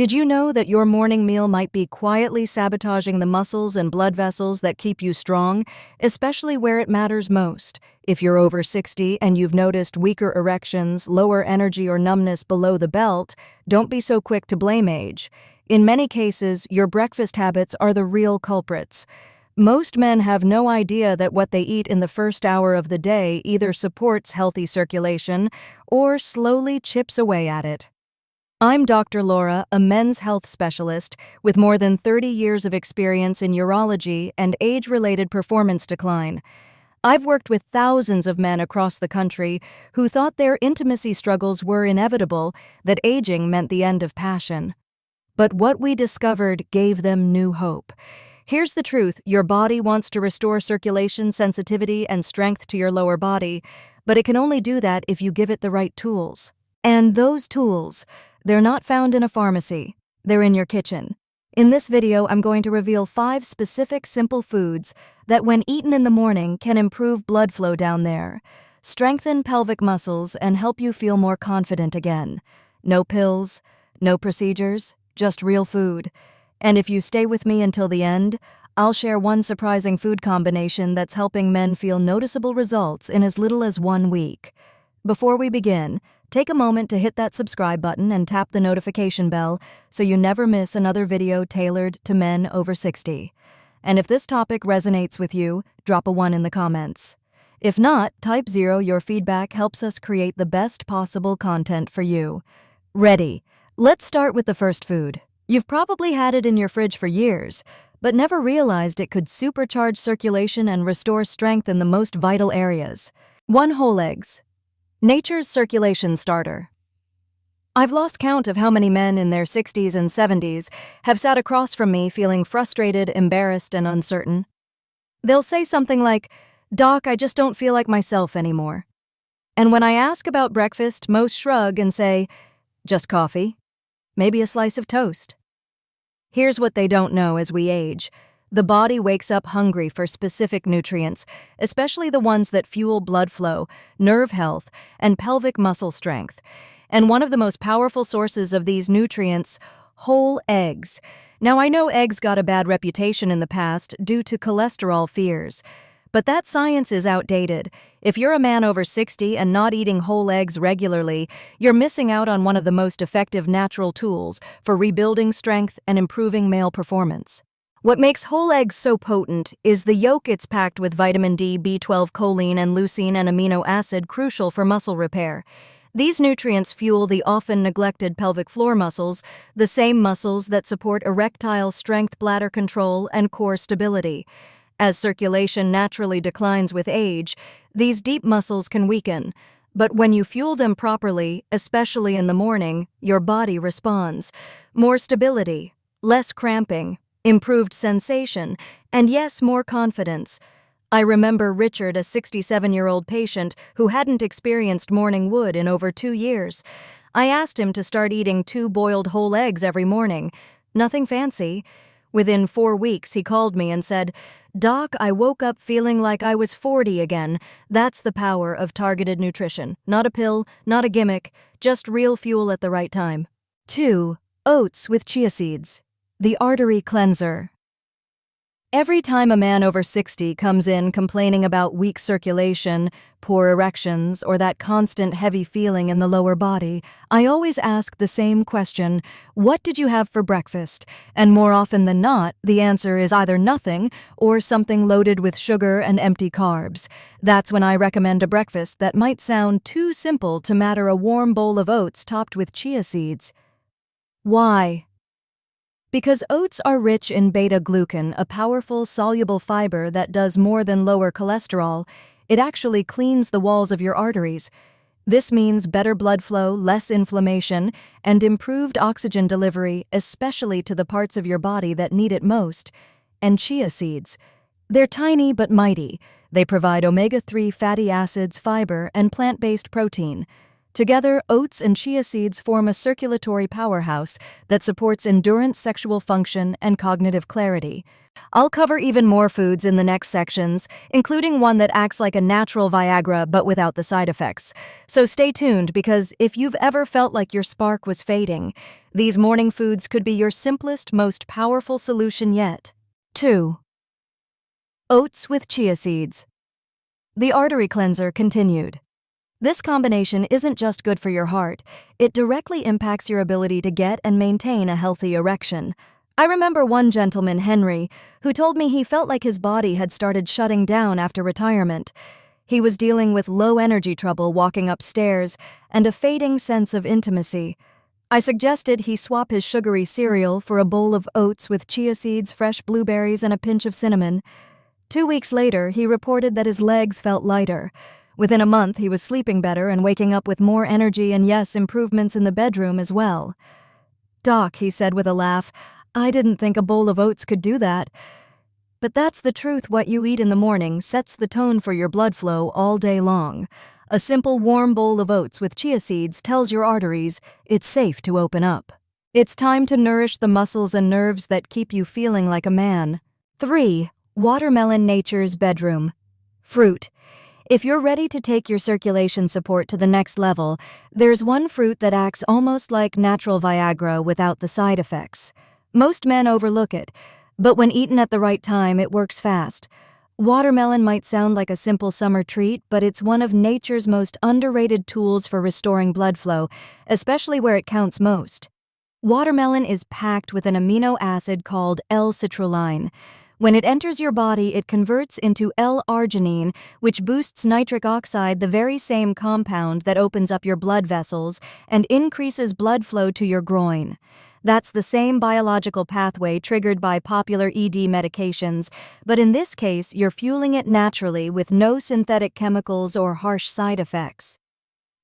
Did you know that your morning meal might be quietly sabotaging the muscles and blood vessels that keep you strong, especially where it matters most? If you're over 60 and you've noticed weaker erections, lower energy, or numbness below the belt, don't be so quick to blame age. In many cases, your breakfast habits are the real culprits. Most men have no idea that what they eat in the first hour of the day either supports healthy circulation or slowly chips away at it. I'm Dr. Laura, a men's health specialist with more than 30 years of experience in urology and age-related performance decline. I've worked with thousands of men across the country who thought their intimacy struggles were inevitable, that aging meant the end of passion. But what we discovered gave them new hope. Here's the truth: your body wants to restore circulation, sensitivity, and strength to your lower body, but it can only do that if you give it the right tools. And those tools, they're not found in a pharmacy. They're in your kitchen. In this video, I'm going to reveal 5 specific simple foods that, when eaten in the morning, can improve blood flow down there, strengthen pelvic muscles, and help you feel more confident again. No pills, no procedures, just real food. And if you stay with me until the end, I'll share one surprising food combination that's helping men feel noticeable results in as little as 1 week. Before we begin, take a moment to hit that subscribe button and tap the notification bell so you never miss another video tailored to men over 60. And if this topic resonates with you, drop a 1 in the comments. If not, type 0. Your feedback helps us create the best possible content for you. Ready? Let's start with the first food. You've probably had it in your fridge for years, but never realized it could supercharge circulation and restore strength in the most vital areas. 1. Whole eggs. Nature's circulation starter. I've lost count of how many men in their 60s and 70s have sat across from me feeling frustrated, embarrassed, and uncertain. They'll say something like, "Doc, I just don't feel like myself anymore." And when I ask about breakfast, most shrug and say, "Just coffee, maybe a slice of toast." Here's what they don't know: as we age, the body wakes up hungry for specific nutrients, especially the ones that fuel blood flow, nerve health, and pelvic muscle strength. And one of the most powerful sources of these nutrients, whole eggs. Now, I know eggs got a bad reputation in the past due to cholesterol fears, but that science is outdated. If you're a man over 60 and not eating whole eggs regularly, you're missing out on one of the most effective natural tools for rebuilding strength and improving male performance. What makes whole eggs so potent is the yolk. It's packed with vitamin D, B12, choline, and leucine, and amino acid crucial for muscle repair. These nutrients fuel the often neglected pelvic floor muscles, the same muscles that support erectile strength, bladder control, and core stability. As circulation naturally declines with age, these deep muscles can weaken. But when you fuel them properly, especially in the morning, your body responds. More stability, less cramping, improved sensation, and yes, more confidence. I remember Richard, a 67-year-old patient who hadn't experienced morning wood in over 2 years. I asked him to start eating 2 boiled whole eggs every morning. Nothing fancy. Within 4 weeks, he called me and said, "Doc, I woke up feeling like I was 40 again." That's the power of targeted nutrition. Not a pill, not a gimmick, just real fuel at the right time. 2. Oats with chia seeds. The artery cleanser. Every time a man over 60 comes in complaining about weak circulation, poor erections, or that constant heavy feeling in the lower body, I always ask the same question: what did you have for breakfast? And more often than not, the answer is either nothing or something loaded with sugar and empty carbs. That's when I recommend a breakfast that might sound too simple to matter: a warm bowl of oats topped with chia seeds. Why? Because oats are rich in beta-glucan, a powerful soluble fiber that does more than lower cholesterol. It actually cleans the walls of your arteries. This means better blood flow, less inflammation, and improved oxygen delivery, especially to the parts of your body that need it most. And chia seeds. They're tiny but mighty. They provide omega-3 fatty acids, fiber, and plant-based protein. Together, oats and chia seeds form a circulatory powerhouse that supports endurance, sexual function, and cognitive clarity. I'll cover even more foods in the next sections, including one that acts like a natural Viagra but without the side effects. So stay tuned, because if you've ever felt like your spark was fading, these morning foods could be your simplest, most powerful solution yet. 2. Oats with chia seeds. The artery cleanser continued. This combination isn't just good for your heart, it directly impacts your ability to get and maintain a healthy erection. I remember one gentleman, Henry, who told me he felt like his body had started shutting down after retirement. He was dealing with low energy trouble walking upstairs and a fading sense of intimacy. I suggested he swap his sugary cereal for a bowl of oats with chia seeds, fresh blueberries, and a pinch of cinnamon. 2 weeks later, he reported that his legs felt lighter. Within a month, he was sleeping better and waking up with more energy and, yes, improvements in the bedroom as well. "Doc," he said with a laugh, "I didn't think a bowl of oats could do that." But that's the truth. What you eat in the morning sets the tone for your blood flow all day long. A simple warm bowl of oats with chia seeds tells your arteries it's safe to open up. It's time to nourish the muscles and nerves that keep you feeling like a man. 3. Watermelon, nature's bedroom. Fruit. If you're ready to take your circulation support to the next level, there's one fruit that acts almost like natural Viagra without the side effects. Most men overlook it, but when eaten at the right time, it works fast. Watermelon might sound like a simple summer treat, but it's one of nature's most underrated tools for restoring blood flow, especially where it counts most. Watermelon is packed with an amino acid called L-citrulline. When it enters your body, it converts into L-arginine, which boosts nitric oxide, the very same compound that opens up your blood vessels and increases blood flow to your groin. That's the same biological pathway triggered by popular ED medications, but in this case, you're fueling it naturally with no synthetic chemicals or harsh side effects.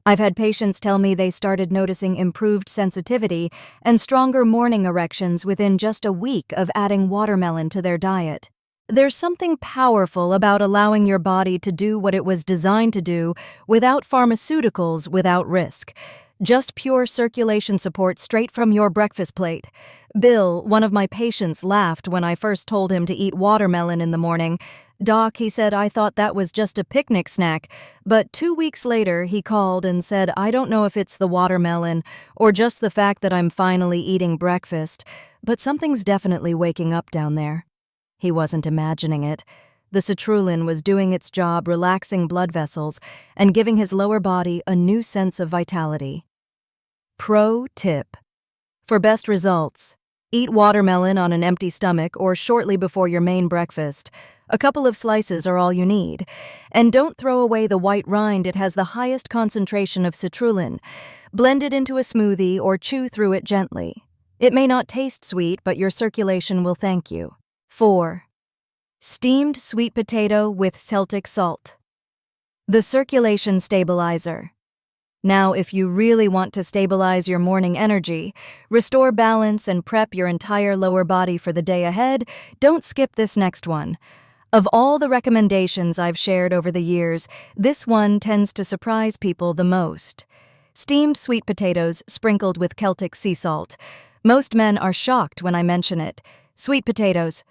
I've had patients tell me they started noticing improved sensitivity and stronger morning erections within just a week of adding watermelon to their diet. There's something powerful about allowing your body to do what it was designed to do without pharmaceuticals, without risk. Just pure circulation support straight from your breakfast plate. Bill, one of my patients, laughed when I first told him to eat watermelon in the morning. "Doc," he said, "I thought that was just a picnic snack." But 2 weeks later, he called and said, "I don't know if it's the watermelon or just the fact that I'm finally eating breakfast, but something's definitely waking up down there." He wasn't imagining it. The citrulline was doing its job, relaxing blood vessels and giving his lower body a new sense of vitality. Pro tip. For best results, eat watermelon on an empty stomach or shortly before your main breakfast. A couple of slices are all you need. And don't throw away the white rind. It has the highest concentration of citrulline. Blend it into a smoothie or chew through it gently. It may not taste sweet, but your circulation will thank you. 4. Steamed sweet potato with Celtic salt. The circulation stabilizer. Now, if you really want to stabilize your morning energy, restore balance, and prep your entire lower body for the day ahead, don't skip this next one. Of all the recommendations I've shared over the years, this one tends to surprise people the most. Steamed sweet potatoes sprinkled with Celtic sea salt. Most men are shocked when I mention it. Sweet potatoes.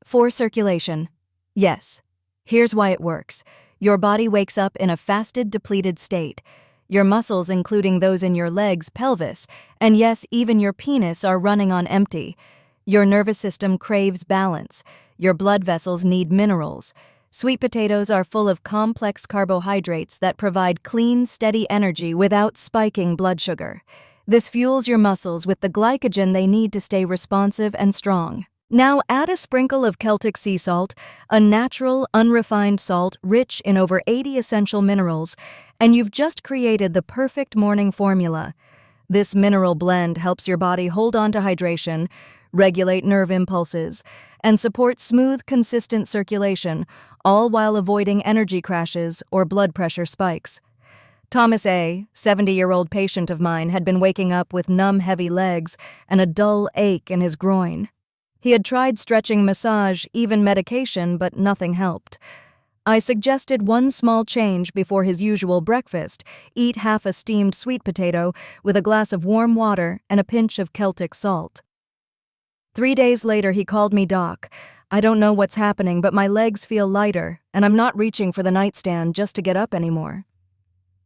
For circulation. Yes. Here's why it works. Your body wakes up in a fasted, depleted state. Your muscles, including those in your legs, pelvis, and yes, even your penis, are running on empty. Your nervous system craves balance. Your blood vessels need minerals. Sweet potatoes are full of complex carbohydrates that provide clean, steady energy without spiking blood sugar. This fuels your muscles with the glycogen they need to stay responsive and strong. Now add a sprinkle of Celtic sea salt, a natural, unrefined salt rich in over 80 essential minerals, and you've just created the perfect morning formula. This mineral blend helps your body hold on to hydration, regulate nerve impulses, and support smooth, consistent circulation, all while avoiding energy crashes or blood pressure spikes. Thomas A., 70-year-old patient of mine, had been waking up with numb, heavy legs and a dull ache in his groin. He had tried stretching, massage, even medication, but nothing helped. I suggested one small change before his usual breakfast: eat half a steamed sweet potato with a glass of warm water and a pinch of Celtic salt. 3 days later, he called me, "Doc, I don't know what's happening, but my legs feel lighter, and I'm not reaching for the nightstand just to get up anymore."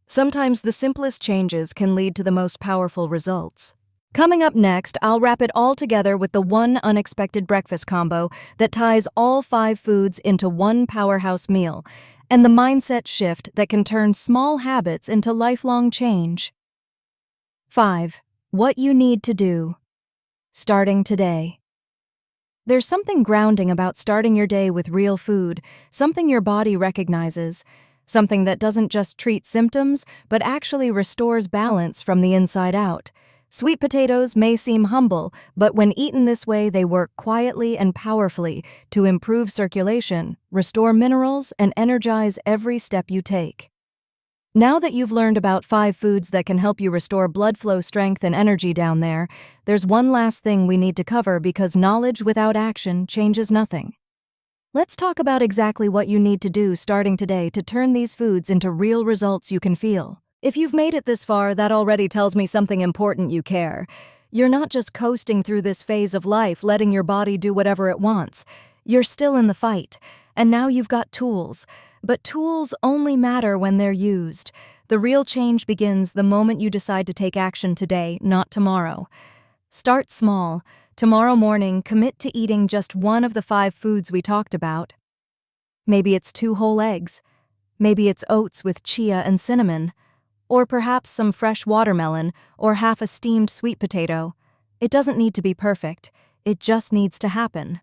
Sometimes the simplest changes can lead to the most powerful results. Coming up next, I'll wrap it all together with the one unexpected breakfast combo that ties all 5 foods into one powerhouse meal, and the mindset shift that can turn small habits into lifelong change. 5. What you need to do. Starting today. There's something grounding about starting your day with real food, something your body recognizes, something that doesn't just treat symptoms, but actually restores balance from the inside out. Sweet potatoes may seem humble, but when eaten this way, they work quietly and powerfully to improve circulation, restore minerals, and energize every step you take. Now that you've learned about 5 foods that can help you restore blood flow, strength, and energy down there, there's one last thing we need to cover, because knowledge without action changes nothing. Let's talk about exactly what you need to do starting today to turn these foods into real results you can feel. If you've made it this far, that already tells me something important: you care. You're not just coasting through this phase of life, letting your body do whatever it wants. You're still in the fight, and now you've got tools. But tools only matter when they're used. The real change begins the moment you decide to take action today, not tomorrow. Start small. Tomorrow morning, commit to eating just one of the 5 foods we talked about. Maybe it's 2 whole eggs. Maybe it's oats with chia and cinnamon. Or perhaps some fresh watermelon or half a steamed sweet potato. It doesn't need to be perfect. It just needs to happen.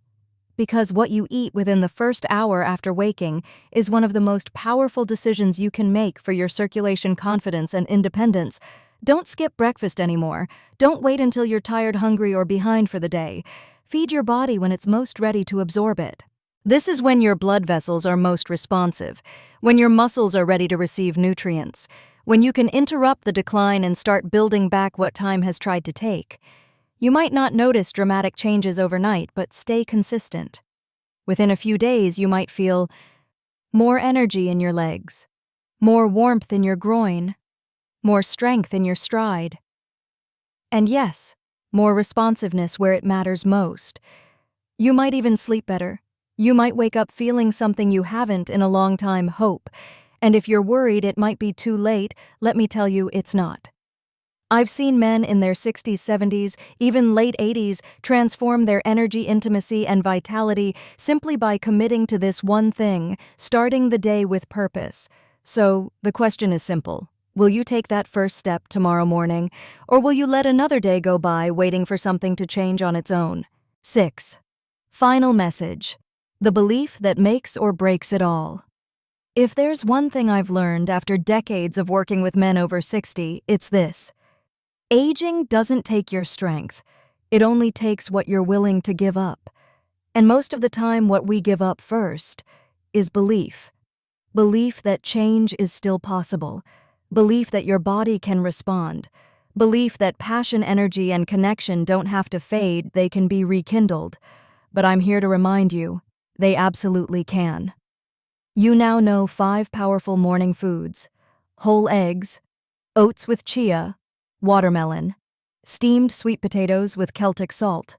Because what you eat within the first hour after waking is one of the most powerful decisions you can make for your circulation, confidence, and independence. Don't skip breakfast anymore. Don't wait until you're tired, hungry, or behind for the day. Feed your body when it's most ready to absorb it. This is when your blood vessels are most responsive, when your muscles are ready to receive nutrients, when you can interrupt the decline and start building back what time has tried to take. You might not notice dramatic changes overnight, but stay consistent. Within a few days, you might feel more energy in your legs, more warmth in your groin, more strength in your stride, and yes, more responsiveness where it matters most. You might even sleep better. You might wake up feeling something you haven't in a long time: hope. And if you're worried it might be too late, let me tell you, it's not. I've seen men in their 60s, 70s, even late 80s transform their energy, intimacy, and vitality simply by committing to this one thing: starting the day with purpose. So, the question is simple. Will you take that first step tomorrow morning, or will you let another day go by waiting for something to change on its own? 6. Final message: the belief that makes or breaks it all. If there's one thing I've learned after decades of working with men over 60, it's this. Aging doesn't take your strength. It only takes what you're willing to give up. And most of the time, what we give up first is belief. Belief that change is still possible. Belief that your body can respond. Belief that passion, energy, and connection don't have to fade, they can be rekindled. But I'm here to remind you, they absolutely can. You now know 5 powerful morning foods: whole eggs, oats with chia, watermelon, steamed sweet potatoes with Celtic salt.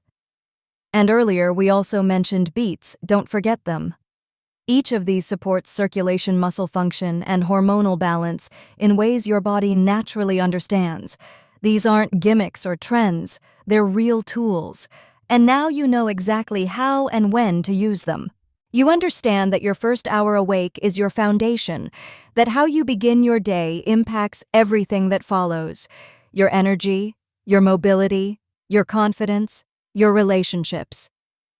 And earlier we also mentioned beets, don't forget them. Each of these supports circulation, muscle function, and hormonal balance in ways your body naturally understands. These aren't gimmicks or trends, they're real tools. And now you know exactly how and when to use them. You understand that your first hour awake is your foundation, that how you begin your day impacts everything that follows: your energy, your mobility, your confidence, your relationships.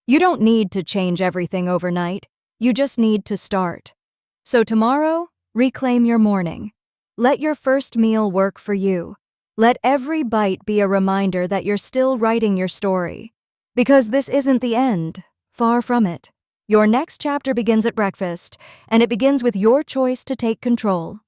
You don't need to change everything overnight. You just need to start. So tomorrow, reclaim your morning. Let your first meal work for you. Let every bite be a reminder that you're still writing your story. Because this isn't the end. Far from it. Your next chapter begins at breakfast, and it begins with your choice to take control.